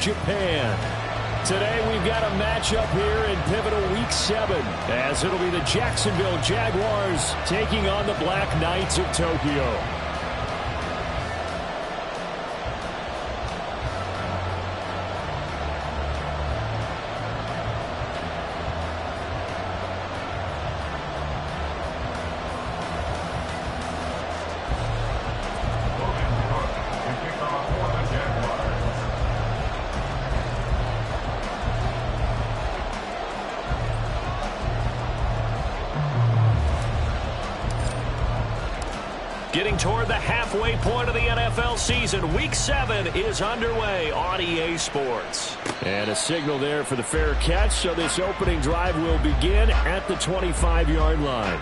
Japan. Today we've got a matchup here in pivotal Week 7, as it'll be the Jacksonville Jaguars taking on the Black Knights of Tokyo. Getting toward the halfway point of the NFL season, Week 7 is underway on EA Sports. And a signal there for the fair catch, so this opening drive will begin at the 25-yard line.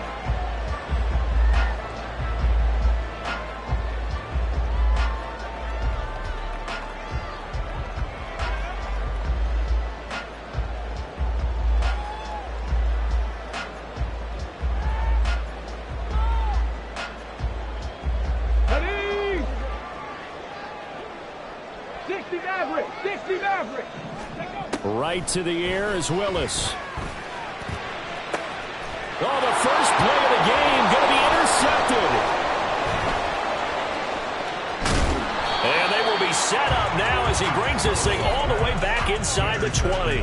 Right to the air is Willis. Oh, the first play of the game going to be intercepted. And they will be set up now as he brings this thing all the way back inside the 20.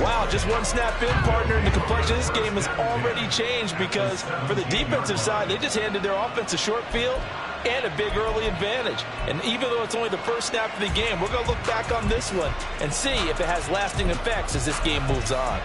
Wow, just one snap in, partner, and the complexion of this game has already changed because for the defensive side, they just handed their offense a short field and a big early advantage. And even though it's only the first snap of the game, we're going to look back on this one and see if it has lasting effects as this game moves on.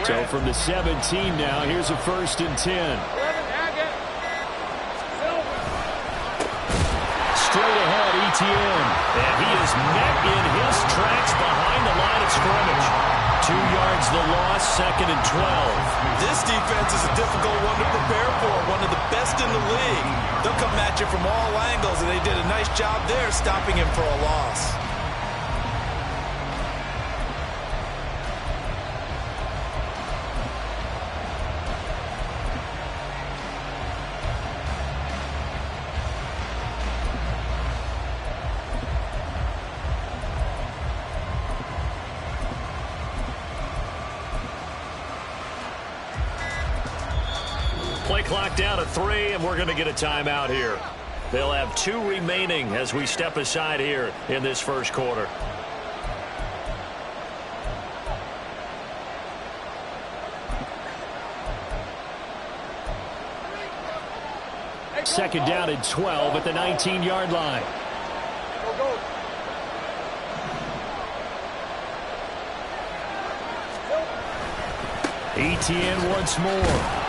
So from the 17 now, here's a 1st and 10. Straight ahead, Etienne. And he is met in his tracks behind the line of scrimmage. 2 yards the loss, 2nd and 12. This defense is a difficult one to prepare for, one of the best in the league. They'll come at you from all angles, and they did a nice job there stopping him for a loss. Play clock down to 3, and we're going to get a timeout here. They'll have 2 remaining as we step aside here in this first quarter. Second down and 12 at the 19-yard line. Etienne once more.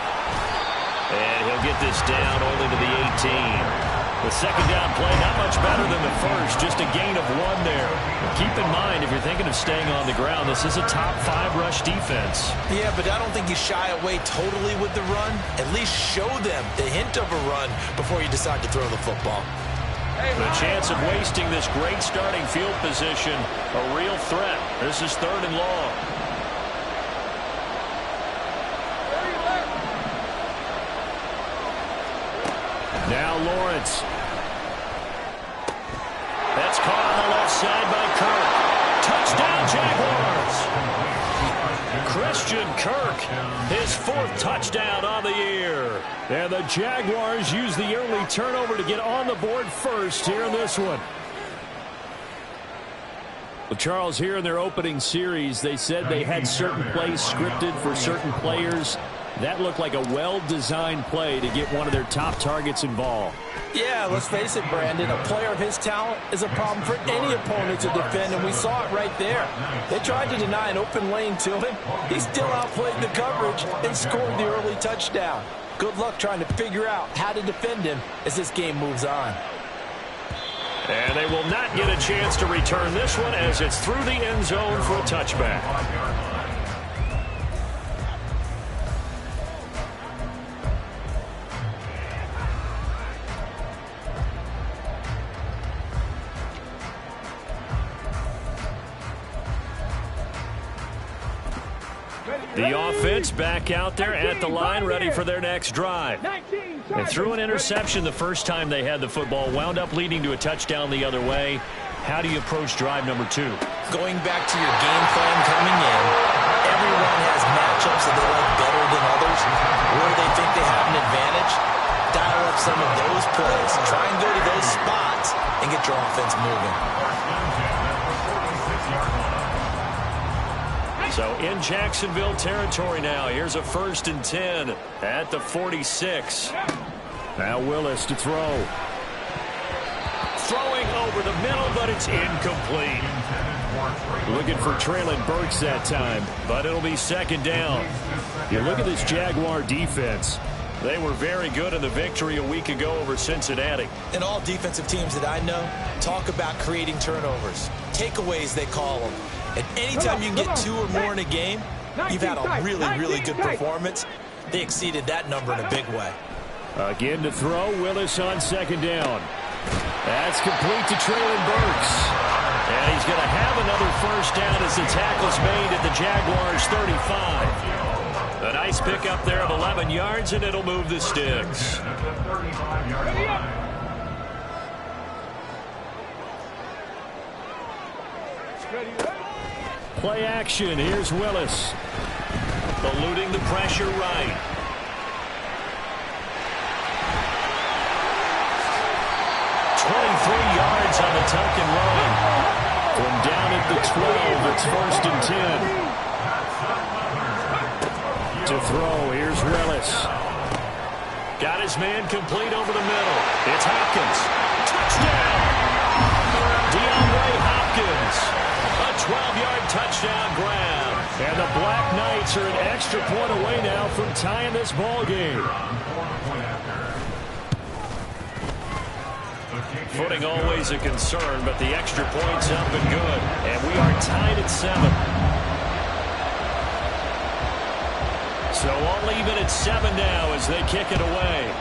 And he'll get this down only to the 18. The second down play, not much better than the first, just a gain of 1 there. And keep in mind, if you're thinking of staying on the ground, this is a top 5 rush defense. Yeah, but I don't think you shy away totally with the run. At least show them the hint of a run before you decide to throw the football. The chance of wasting this great starting field position, a real threat. This is 3rd and long. Now Lawrence. That's caught on the left side by Kirk. Touchdown, Jaguars. Christian Kirk, his 4th touchdown on the year. And the Jaguars use the early turnover to get on the board first here in this one. Well, Charles, here in their opening series, they said they had certain plays scripted for certain players. That looked like a well-designed play to get one of their top targets involved. Yeah, let's face it, Brandon. A player of his talent is a problem for any opponent to defend, and we saw it right there. They tried to deny an open lane to him. He still outplayed the coverage and scored the early touchdown. Good luck trying to figure out how to defend him as this game moves on. And they will not get a chance to return this one as it's through the end zone for a touchback. The offense back out there at the line, ready for their next drive. They threw an interception the first time they had the football, wound up leading to a touchdown the other way. How do you approach drive number 2? Going back to your game plan coming in, everyone has matchups that they like better than others, where they think they have an advantage. Dial up some of those plays. Try and go to those spots and get your offense moving. So in Jacksonville territory now. Here's a 1st and 10 at the 46. Now Willis to throw. Throwing over the middle, but it's incomplete. Looking for Traylon Burks that time, but it'll be 2nd down. You look at this Jaguar defense. They were very good in the victory a week ago over Cincinnati. And all defensive teams that I know talk about creating turnovers. Takeaways, they call them. And anytime you can get 2 or more in a game, you've had a really, really good performance. They exceeded that number in a big way. Again to throw, Willis on 2nd down. That's complete to Traylon Burks. And he's going to have another 1st down as the tackle's made at the Jaguars' 35. A nice pickup there of 11 yards, and it'll move the sticks. Play action. Here's Willis. Eluding the pressure right. Yards on the tuck and run. From down at the 12, it's 1st and 10. To throw, here's Willis. Got his man complete over the middle. It's Hopkins. Touchdown! DeAndre Hopkins. A 12-yard touchdown grab. And the Black Knights are an extra point away now from tying this ball game. Footing always a concern, but the extra point's up and good. And we are tied at 7. So all even at 7 now as they kick it away.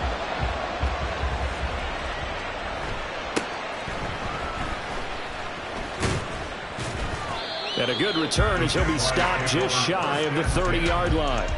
And a good return as he'll be stopped just shy of the 30-yard line.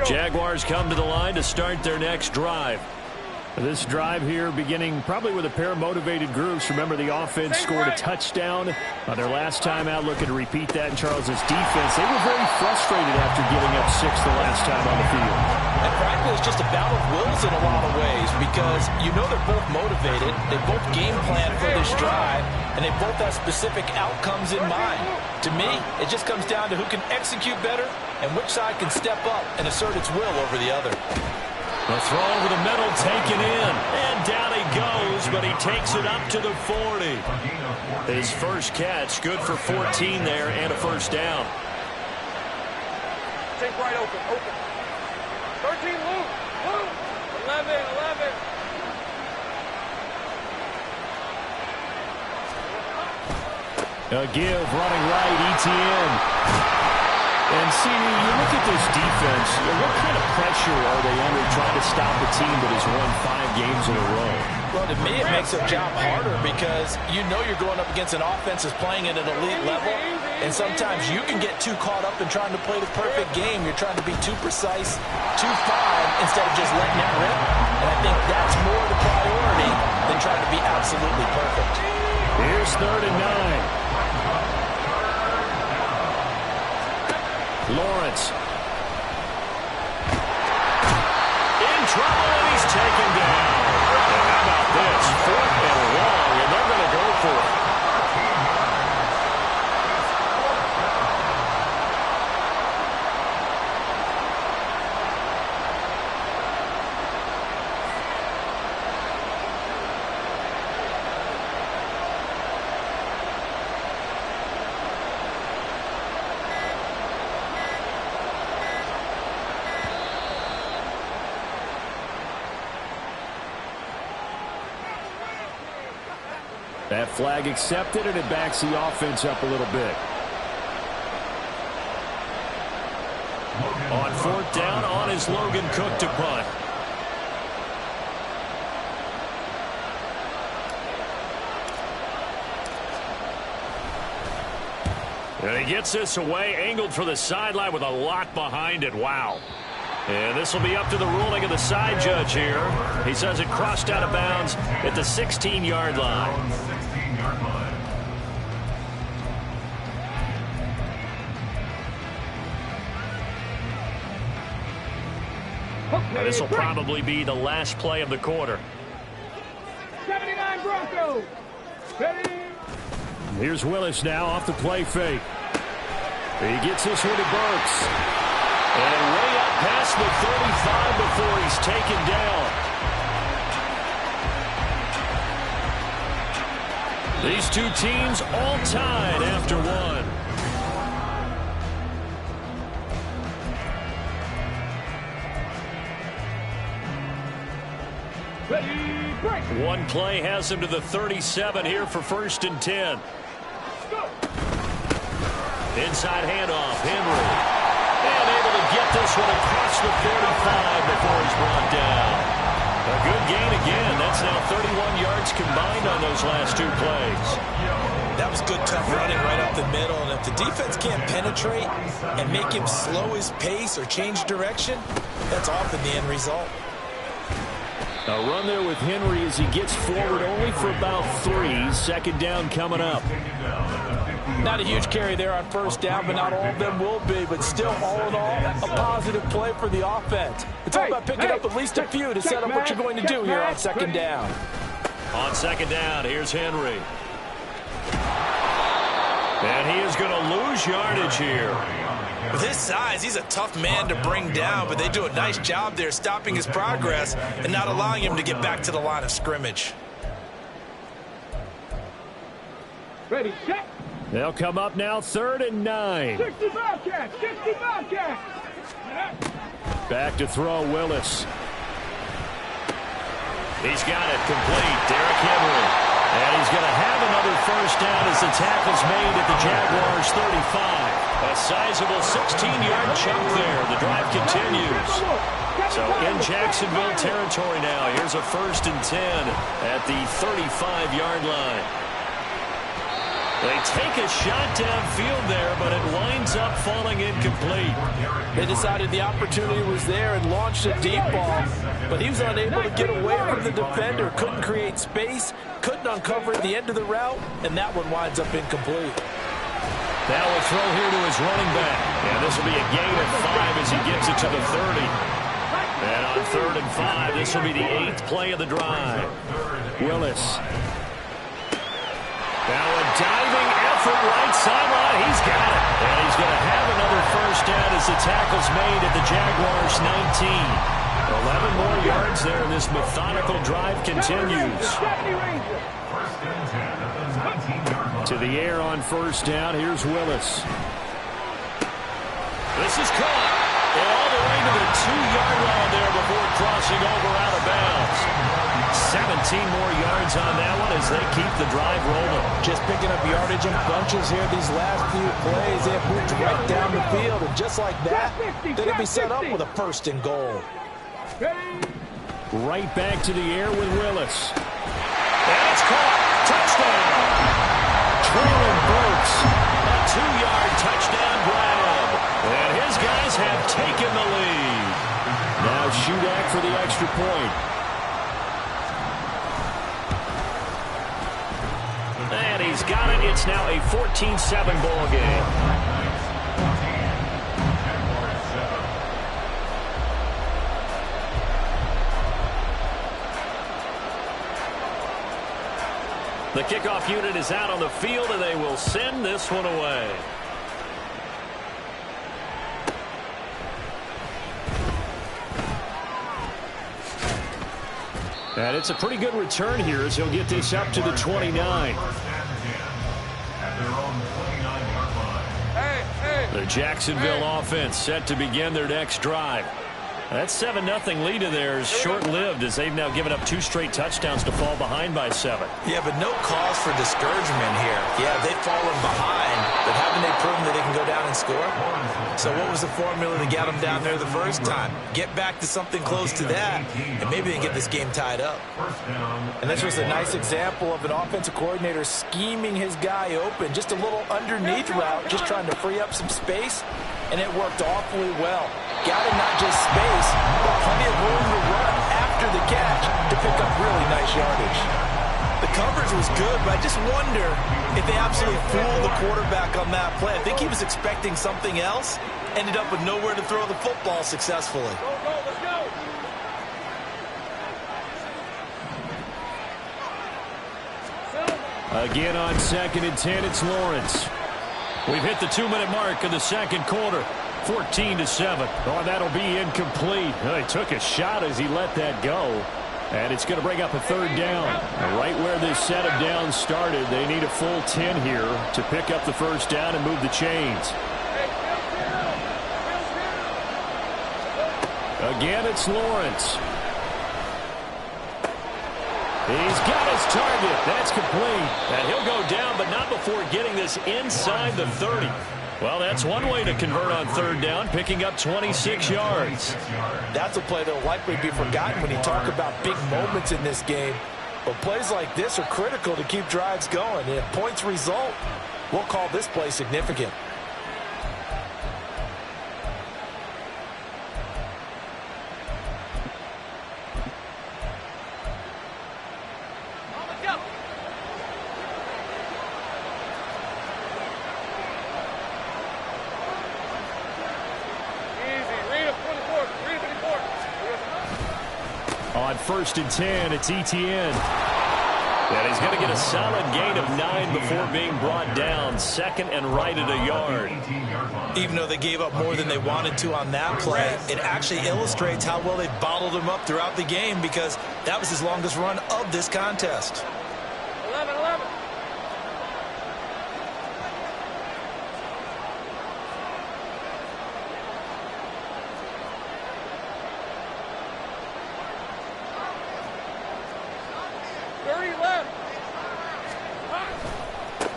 Jaguars come to the line to start their next drive. This drive here beginning probably with a pair of motivated groups. Remember, the offense scored a touchdown on their last time out, looking to repeat that in Charles's defense. They were very frustrated after giving up 6 the last time on the field. And frankly, it's just a battle of wills in a lot of ways because you know they're both motivated. They both game plan for this drive, and they both have specific outcomes in mind. To me, it just comes down to who can execute better and which side can step up and assert its will over the other. The throw over the middle taken in, and down he goes, but he takes it up to the 40. His first catch, good for 14 there, and a 1st down. Take right open. 13, Luke. 11. A give, running right, ETN. And, CD, you look at this defense, what kind of pressure are they under trying to stop a team that has won 5 games in a row? Well, to me, it makes their job harder because you know you're going up against an offense that's playing at an elite level, and sometimes you can get too caught up in trying to play the perfect game. You're trying to be too precise, too fine, instead of just letting it rip. And I think that's more the priority than trying to be absolutely perfect. Here's 3rd and 9. Lawrence. In trouble, and he's taken down. And how about this? 4th and long, and they're going to go for it. That flag accepted, and it backs the offense up a little bit. On 4th down, on is Logan Cook to punt. And he gets this away, angled for the sideline with a lot behind it. Wow. And this will be up to the ruling of the side judge here. He says it crossed out of bounds at the 16-yard line. Now, this will probably be the last play of the quarter. 79 Broncos. Ready. Here's Willis now off the play fake. He gets this one to Burks. And way up past the 35 before he's taken down. These two teams all tied after one. One play has him to the 37 here for 1st and 10. Inside handoff, Henry. And able to get this one across the 45 before he's brought down. A good gain again. That's now 31 yards combined on those last 2 plays. That was good, tough running right up the middle. And if the defense can't penetrate and make him slow his pace or change direction, that's often the end result. A run there with Henry as he gets forward only for about 3. 2nd down coming up. Not a huge carry there on 1st down, but not all of them will be. But still, all in all, a positive play for the offense. It's all about picking up at least a few to set up what you're going to do here on 2nd down. On 2nd down, here's Henry. And he is going to lose yardage here. With his size, he's a tough man to bring down, but they do a nice job there stopping his progress and not allowing him to get back to the line of scrimmage. Ready, set. They'll come up now 3rd and 9. 60 Bobcats, 60 Bobcats. Back to throw, Willis. He's got it complete, Derrick Henry. And he's going to have another 1st down as the tackle's made at the Jaguars' 35. A sizable 16-yard chunk there. The drive continues. So in Jacksonville territory now. Here's a 1st and 10 at the 35-yard line. They take a shot downfield there, but it winds up falling incomplete. They decided the opportunity was there and launched a deep ball, but he was unable to get away from the defender, couldn't create space, couldn't uncover at the end of the route, and that one winds up incomplete. Now a throw here to his running back, and this will be a gain of 5 as he gets it to the 30. And on 3rd and 5, this will be the 8th play of the drive. Willis. Now a diving effort right sideline. He's got it. And he's going to have another 1st down as the tackle's made at the Jaguars' 19. 11 more yards there, and this methodical drive continues. To the air on 1st down. Here's Willis. This is caught. And all the way to the 2-yard line there before crossing over out of bounds. 17 more yards on that one as they keep the drive rolling. Just picking up yardage in bunches here these last few plays. They have moved right down the field, and just like that, they're going to be set up with a 1st and goal. Right back to the air with Willis. And it's caught. Touchdown. Traylon Burks. A 2-yard touchdown grab. And his guys have taken the lead. Now Shudak for the extra point. And he's got it. It's now a 14-7 ball game. The kickoff unit is out on the field, and they will send this one away. And it's a pretty good return here as he'll get this up to the 29. The Jacksonville offense set to begin their next drive. That 7-0 lead of theirs short-lived as they've now given up 2 straight touchdowns to fall behind by 7. Yeah, but no cause for discouragement here. Yeah, they've fallen behind, but haven't they proven that they can go down and score? So what was the formula to get them down there the first time? Get back to something close to that, and maybe they get this game tied up. And this was a nice example of an offensive coordinator scheming his guy open. Just a little underneath route, just trying to free up some space, and it worked awfully well. Got him not just space, but plenty of room to run after the catch to pick up really nice yardage. The coverage was good, but I just wonder if they absolutely fooled the quarterback on that play. I think he was expecting something else, ended up with nowhere to throw the football successfully. Let's go. Again on 2nd and 10, it's Lawrence. We've hit the 2-minute mark of the second quarter. 14-7. Oh, that'll be incomplete. Well, he took a shot as he let that go. And it's going to bring up a 3rd down. Right where this set of downs started, they need a full 10 here to pick up the 1st down and move the chains. Again, it's Lawrence. He's got his target. That's complete. And he'll go down, but not before getting this inside the 30. Well, that's one way to convert on 3rd down, picking up 26 yards. That's a play that will likely be forgotten when you talk about big moments in this game. But plays like this are critical to keep drives going. And if points result, we'll call this play significant. On 1st and 10, it's Etienne. And he's going to get a solid gain of 9 before being brought down. 2nd and right at a yard. Even though they gave up more than they wanted to on that play, it actually illustrates how well they bottled him up throughout the game, because that was his longest run of this contest. 11.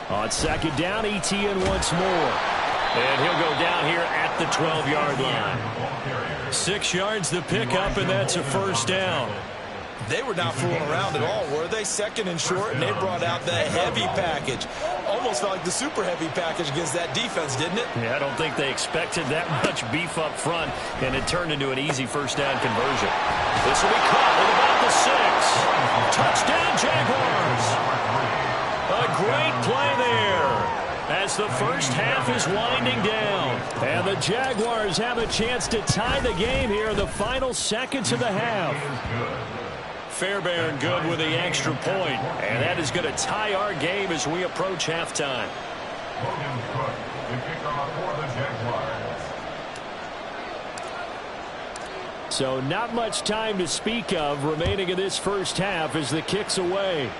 On 2nd down, Etienne once more. And he'll go down here at the 12-yard line. 6 yards the pickup, and that's a 1st down. They were not fooling around at all, were they? 2nd and short, and they brought out the heavy package. Almost felt like the super heavy package against that defense, didn't it? Yeah, I don't think they expected that much beef up front, and it turned into an easy 1st down conversion. This will be caught at about the 6. Touchdown, Jaguars! A great play there as the 1st half is winding down. And the Jaguars have a chance to tie the game here in the final seconds of the half. Fairbairn good with the extra point, and that is going to tie our game as we approach halftime. So not much time to speak of remaining in this 1st half as the kick's away.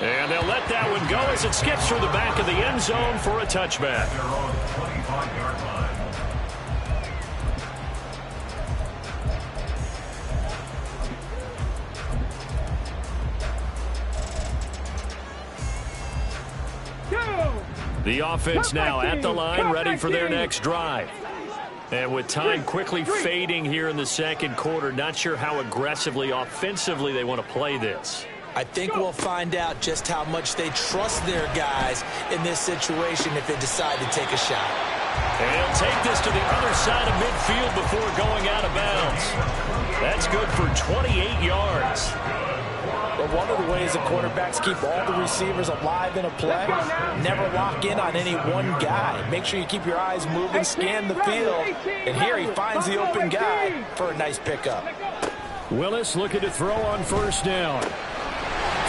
And they'll let that one go as it skips through the back of the end zone for a touchback. The offense now at the line, ready for their next drive. And with time quickly fading here in the second quarter, not sure how aggressively, offensively they want to play this. I think we'll find out just how much they trust their guys in this situation if they decide to take a shot. And he'll take this to the other side of midfield before going out of bounds. That's good for 28 yards. But one of the ways the quarterbacks keep all the receivers alive in a play, never lock in on any one guy. Make sure you keep your eyes moving, scan the field. And here he finds the open guy for a nice pickup. Willis looking to throw on 1st down.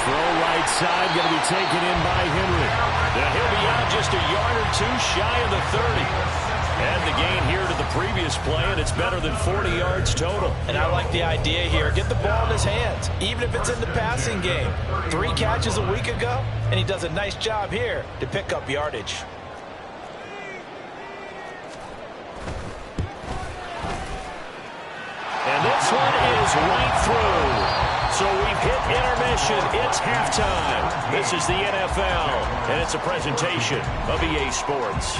Throw right side, going to be taken in by Henry. Now he'll be out just a yard or 2 shy of the 30. And the gain here to the previous play, and it's better than 40 yards total. And I like the idea here. Get the ball in his hands, even if it's in the passing game. 3 catches a week ago, and he does a nice job here to pick up yardage. this one is right through. So we've hit intermission. It's halftime. This is the NFL, and it's a presentation of EA Sports.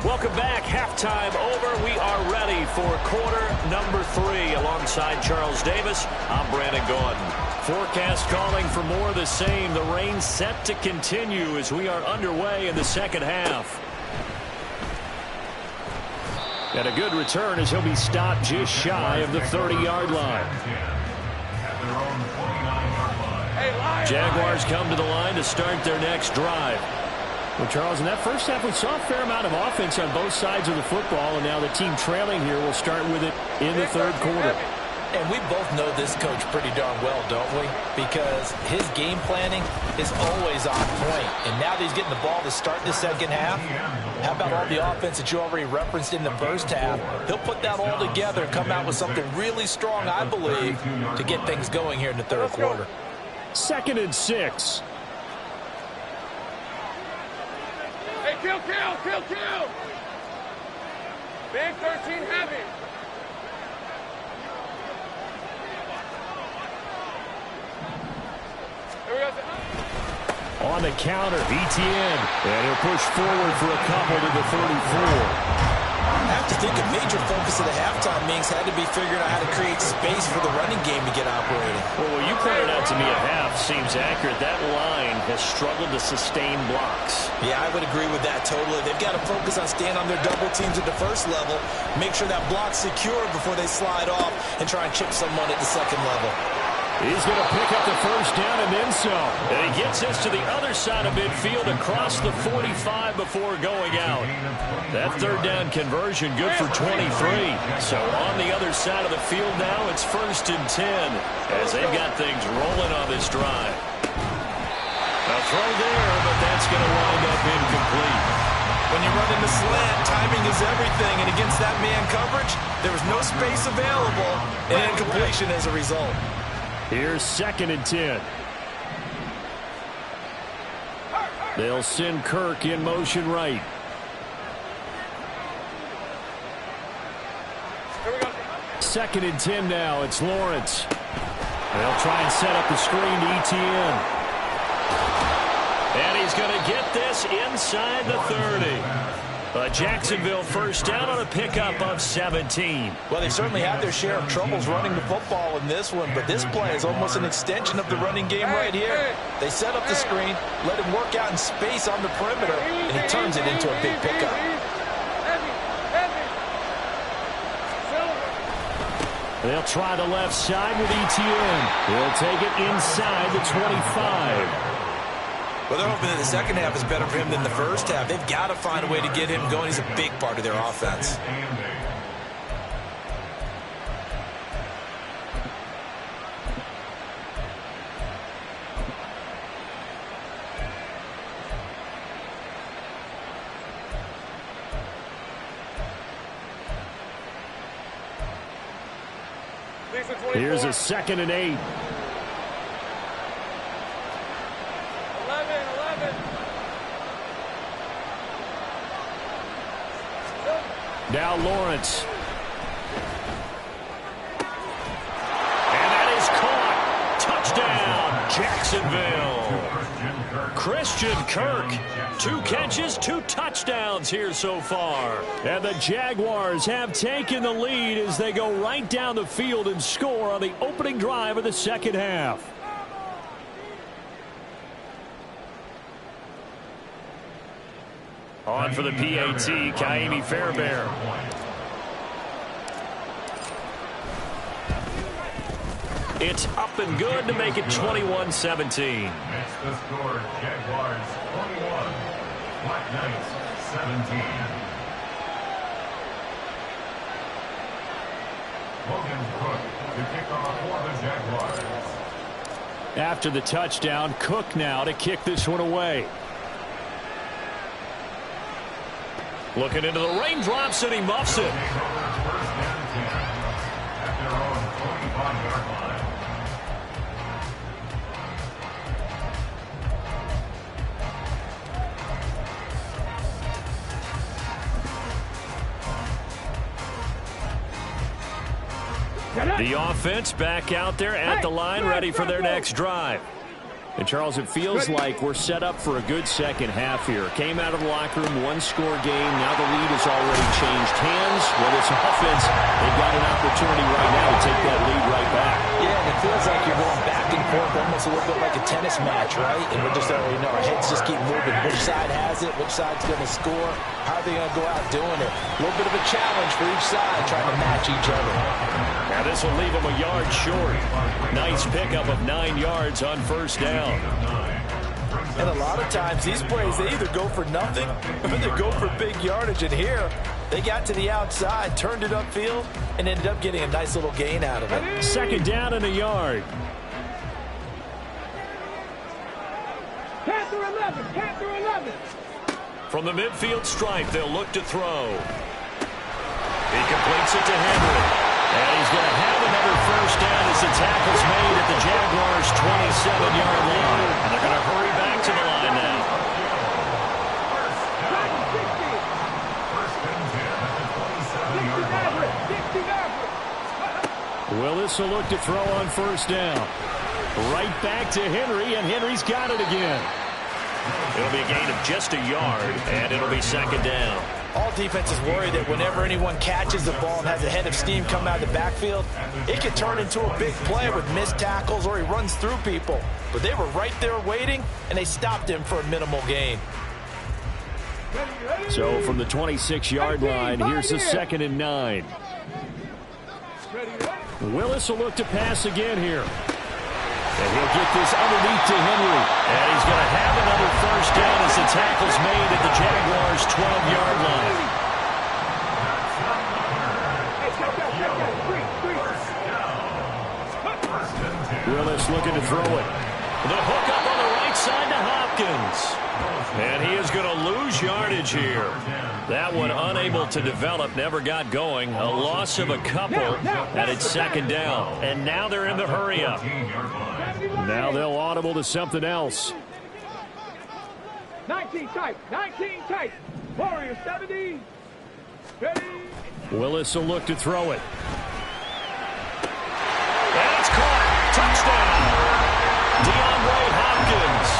Welcome back. Halftime over. We are ready for quarter number 3. Alongside Charles Davis, I'm Brandon Gordon. Forecast calling for more of the same. The rain set to continue as we are underway in the second half. And a good return as he'll be stopped just shy of the 30-yard line. Jaguars come to the line to start their next drive. Well, Charles, in that first half, we saw a fair amount of offense on both sides of the football, and now the team trailing here will start with it in the third quarter. And we both know this coach pretty darn well, don't we? Because his game planning is always on point. And now that he's getting the ball to start the second half, how about all the offense that you already referenced in the first half? He'll put that all together and come out with something really strong, I believe, to get things going here in the third quarter. 2nd and 6. Hey, kill! Big 13 heavy. Here we go. On the counter, ETN. And he'll push forward for a couple to the 34. I have to think a major focus of the halftime meetings had to be figuring out how to create space for the running game to get operating. Well, what you pointed out to me at half seems accurate. That line has struggled to sustain blocks. Yeah, I would agree with that totally. They've got to focus on staying on their double teams at the first level, make sure that block's secure before they slide off and try and chip someone at the second level. He's going to pick up the first down and then some. And he gets us to the other side of midfield across the 45 before going out. That third down conversion good for 23. So on the other side of the field now, it's 1st and 10 as they've got things rolling on this drive. A throw there, but that's going to wind up incomplete. When you run in the slant, timing is everything. And against that man coverage, there was no space available and incompletion as a result. Here's 2nd and 10. They'll send Kirk in motion right. Here we go. 2nd and 10 now. It's Lawrence. They'll try and set up the screen to ETN. And he's going to get this inside the 30. Jacksonville first down on a pickup of 17. Well, they certainly had their share of troubles running the football in this one, but this play is almost an extension of the running game right here. They set up the screen, let him work out in space on the perimeter, and he turns it into a big pickup. They'll try the left side with ETN. He'll take it inside the 25. Well, they're hoping that the second half is better for him than the first half. They've got to find a way to get him going. He's a big part of their offense. Here's a 2nd and 8. 11. Now Lawrence. And that is caught. Touchdown, Jacksonville. Christian Kirk. 2 catches, 2 touchdowns here so far. And the Jaguars have taken the lead as they go right down the field and score on the opening drive of the second half. On for the PAT, Kaimi Fairbairn. It's up and good to make it 21-17. Makes the score Jaguars 21, Black Knights 17. Logan Cook to kick off for the Jaguars. After the touchdown, Cook now to kick this one away. Looking into the raindrops, and he muffs it. The offense back out there at the line, ready for their next drive. And, Charles, it feels like we're set up for a good second half here. Came out of the locker room, one-score game. Now the lead has already changed hands. Well, this offense, they've got an opportunity right now to take that lead right back. Yeah, and it feels like you're going back and forth, almost a little bit like a tennis match, right? And we're just already know our heads just keep moving. Which side has it? Which side's going to score? How are they going to go out doing it? A little bit of a challenge for each side, trying to match each other. Now this will leave them a yard short. Nice pickup of 9 yards on first down. And a lot of times these plays, they either go for nothing or they go for big yardage. And here, they got to the outside, turned it upfield, and ended up getting a nice little gain out of it. Second down and a yard. Panther 11, Panther 11. From the midfield stripe, they'll look to throw. He completes it to Henry. And he's going to have another first down as the tackle's made at the Jaguars' 27-yard line. And they're going to hurry back to the line now. Willis will look to throw on first down. Right back to Henry, and Henry's got it again. It'll be a gain of just a yard, and it'll be second down. All defenses worry that whenever anyone catches the ball and has a head of steam come out of the backfield, it could turn into a big play with missed tackles or he runs through people. But they were right there waiting, and they stopped him for a minimal gain. So from the 26-yard line, here's the 2nd and 9. Willis will look to pass again here. And he'll get this underneath to Henry. And he's going to have another first down as the tackle's made at the Jaguars' 12-yard line. Willis looking to throw it. The hook up on the right side to Hopkins. And he is going to lose yardage here. That one unable to develop, never got going. A loss of a couple, and it's second down. And now they're in the hurry-up. Now they'll audible to something else. 19 tight, 19 tight. Warriors 70. Ready. Willis will look to throw it. And it's caught. Touchdown. DeAndre Hopkins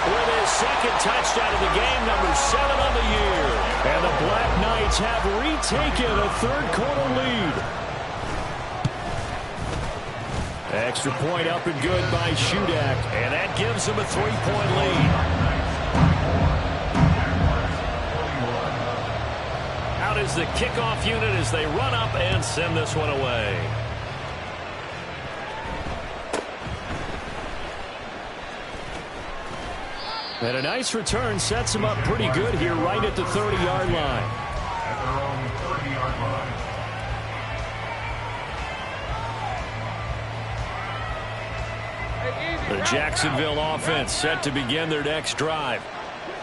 with his second touchdown of the game, number 7 on the year. And the Black Knights have retaken a third-quarter lead. Extra point up and good by Shudak, and that gives them a 3-point lead. Out is the kickoff unit as they run up and send this one away. And a nice return sets them up pretty good here right at the 30-yard line. At their own 30-yard line. The Jacksonville offense set to begin their next drive.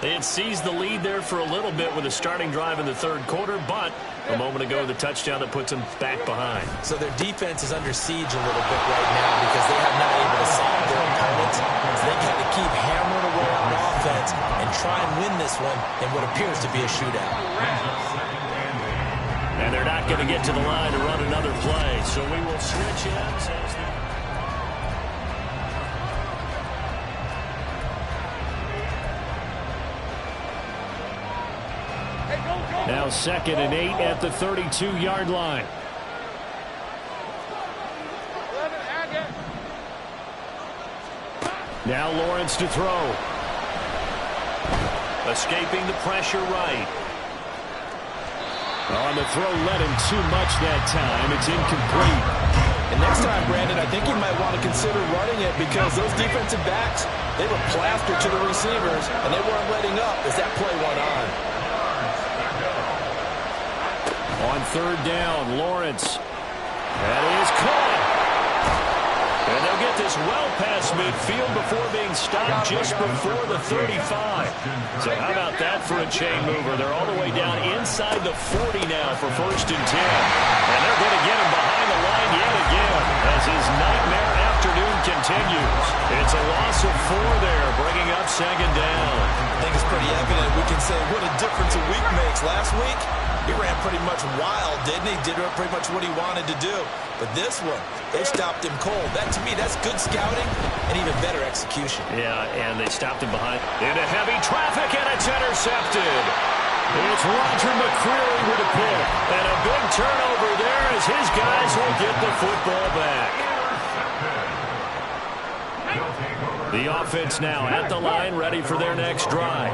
They had seized the lead there for a little bit with a starting drive in the third quarter, but a moment ago the touchdown that puts them back behind. So their defense is under siege a little bit right now because they have not able to stop their opponents. So they got to keep hammering away on offense and try and win this one in what appears to be a shootout. And they're not going to get to the line to run another play, so we will switch ends as the now 2nd and 8 at the 32-yard line. Now Lawrence to throw. Escaping the pressure right. On the throw, let him too much that time. It's incomplete. And next time, Brandon, I think you might want to consider running it because those defensive backs, they were plastered to the receivers, and they weren't letting up as that play went on. On third down, Lawrence. That is caught. And they'll get this well past midfield before being stopped just before the 35. So how about that for a chain mover? They're all the way down inside the 40 now for 1st and 10. And they're going to get him behind the line yet again as his nightmare afternoon continues. It's a loss of 4 there, bringing up second down. I think it's pretty evident we can say what a difference a week makes. Last week, He ran pretty much wild, didn't he? Did pretty much what he wanted to do. But this one, they stopped him cold. That, to me, that's good scouting and even better execution. Yeah, and they stopped him behind. Into heavy traffic, and it's intercepted. It's Roger McCreary with a pick. And a big turnover there as his guys will get the football back. The offense now at the line, ready for their next drive.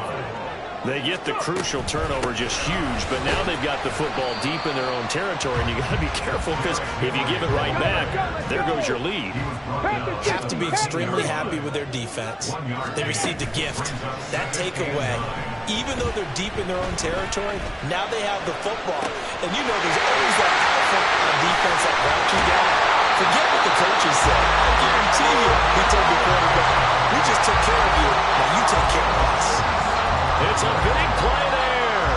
They get the crucial turnover, just huge, but now they've got the football deep in their own territory, and you got to be careful because if you give it right back, there goes your lead. Have to be extremely happy with their defense. They received a gift. That takeaway, even though they're deep in their own territory, now they have the football. And you know there's always that alpha on defense, that grouchy guy. Forget what the coaches said. I guarantee you, he told the quarterback, we just took care of you, now you take care of us. It's a big play there.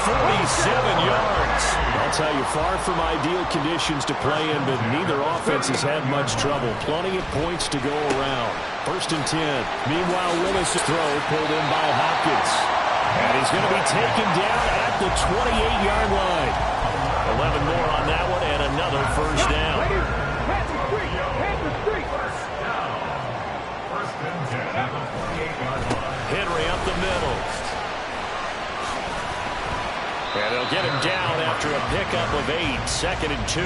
47 yards. I'll tell you, far from ideal conditions to play in, but neither offense has had much trouble. Plenty of points to go around. 1st and 10. Meanwhile, Willis' throw pulled in by Hopkins. And he's going to be taken down at the 28-yard line. 11 more on that one, and another first down. Henry up the middle. And they'll get him down after a pickup of 8. 2nd and 2.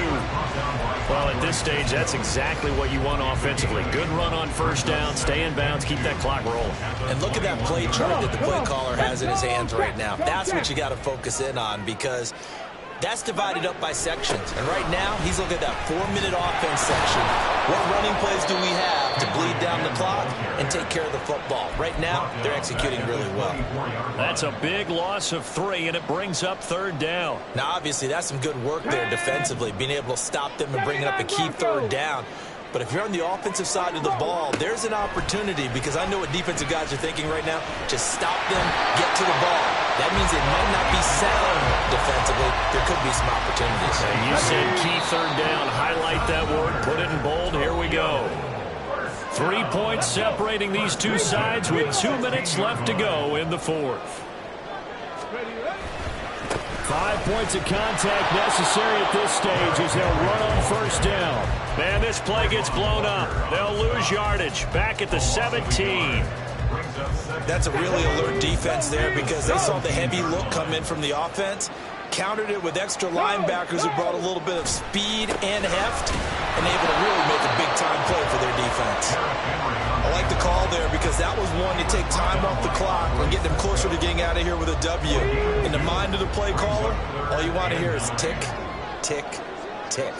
Well, at this stage, that's exactly what you want offensively. Good run on first down, stay in bounds, keep that clock rolling. And look at that play chart that the play caller has in his hands right now. That's what you got to focus in on because that's divided up by sections. And right now, he's looking at that 4-minute offense section. What running plays do we have to bleed down the clock and take care of the football? Right now, they're executing really well. That's a big loss of 3, and it brings up 3rd down. Now, obviously, that's some good work there defensively, being able to stop them and bringing up a key 3rd down. But if you're on the offensive side of the ball, there's an opportunity because I know what defensive guys are thinking right now. Just stop them, get to the ball. That means it might not be sound defensively. There could be some opportunities. And you said key 3rd down. Highlight that word. Put it in bold. Here we go. 3 points separating these two sides with 2 minutes left to go in the 4th. 5 points of contact necessary at this stage as they'll run on first down. Man, this play gets blown up. They'll lose yardage. Back at the 17. That's a really alert defense there because they saw the heavy look come in from the offense, countered it with extra linebackers who brought a little bit of speed and heft, and able to really make a big-time play for their defense. I like the call there because that was one to take time off the clock and get them closer to getting out of here with a W. In the mind of the play caller, all you want to hear is tick, tick, tick.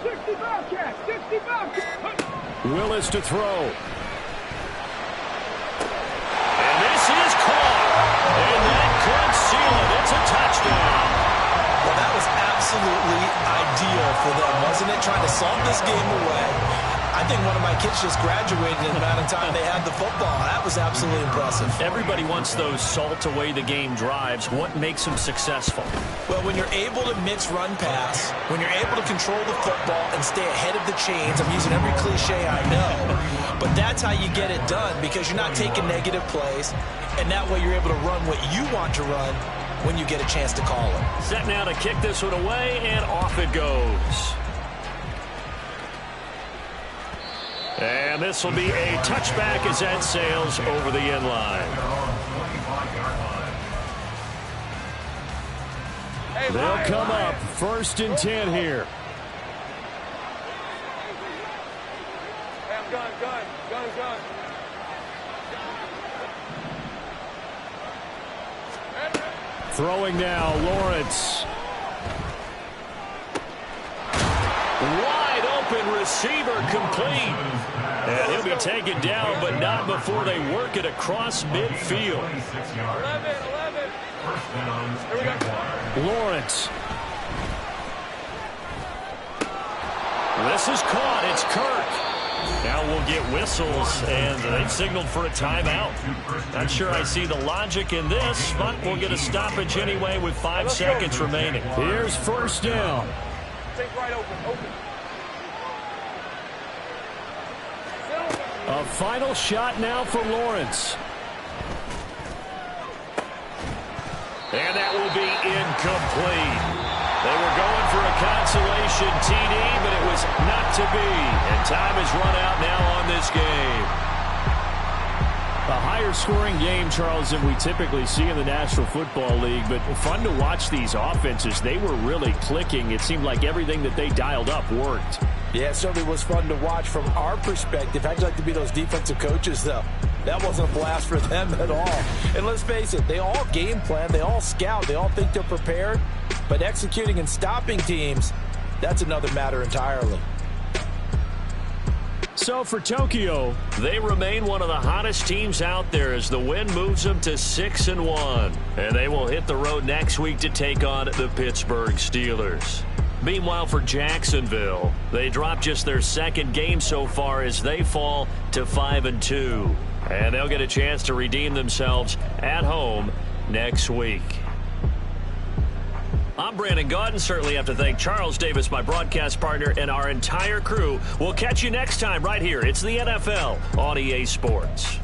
65 catch, 65 catch. Willis to throw. And this is caught. And that could seal it. It's a touchdown. Well, that was absolutely ideal for them, wasn't it? Trying to solve this game away. I think one of my kids just graduated in the amount of time they had the football. That was absolutely impressive. Everybody wants those salt away the game drives. What makes them successful? Well, when you're able to mix run pass, when you're able to control the football and stay ahead of the chains, I'm using every cliche I know, but that's how you get it done because you're not taking negative plays, and that way you're able to run what you want to run when you get a chance to call it. Set now to kick this one away, and off it goes. And this will be a touchback as that sails over the end line. They'll come up 1st and 10 here. Gun. Throwing now, Lawrence. Wide open receiver complete. And he'll be taken down, but not before they work it across midfield. 11. Here we go. Lawrence. This is caught. It's Kirk. Now we'll get whistles, and they've signaled for a timeout. Not sure I see the logic in this, but we'll get a stoppage anyway with 5 seconds remaining. Here's first down. Take right open. A final shot now for Lawrence. And that will be incomplete. They were going for a consolation TD, but it was not to be. And time has run out now on this game. A higher-scoring game, Charles, than we typically see in the National Football League, but fun to watch these offenses. They were really clicking. It seemed like everything that they dialed up worked. Yeah, it certainly was fun to watch from our perspective. How'd you like to be those defensive coaches, though? That wasn't a blast for them at all. And let's face it, they all game plan, they all scout, they all think they're prepared, but executing and stopping teams, that's another matter entirely. So for Tokyo, they remain one of the hottest teams out there as the win moves them to 6-1. And they will hit the road next week to take on the Pittsburgh Steelers. Meanwhile, for Jacksonville, they dropped just their second game so far as they fall to 5-2. And they'll get a chance to redeem themselves at home next week. I'm Brandon Gaudin. Certainly have to thank Charles Davis, my broadcast partner, and our entire crew. We'll catch you next time right here. It's the NFL on EA Sports.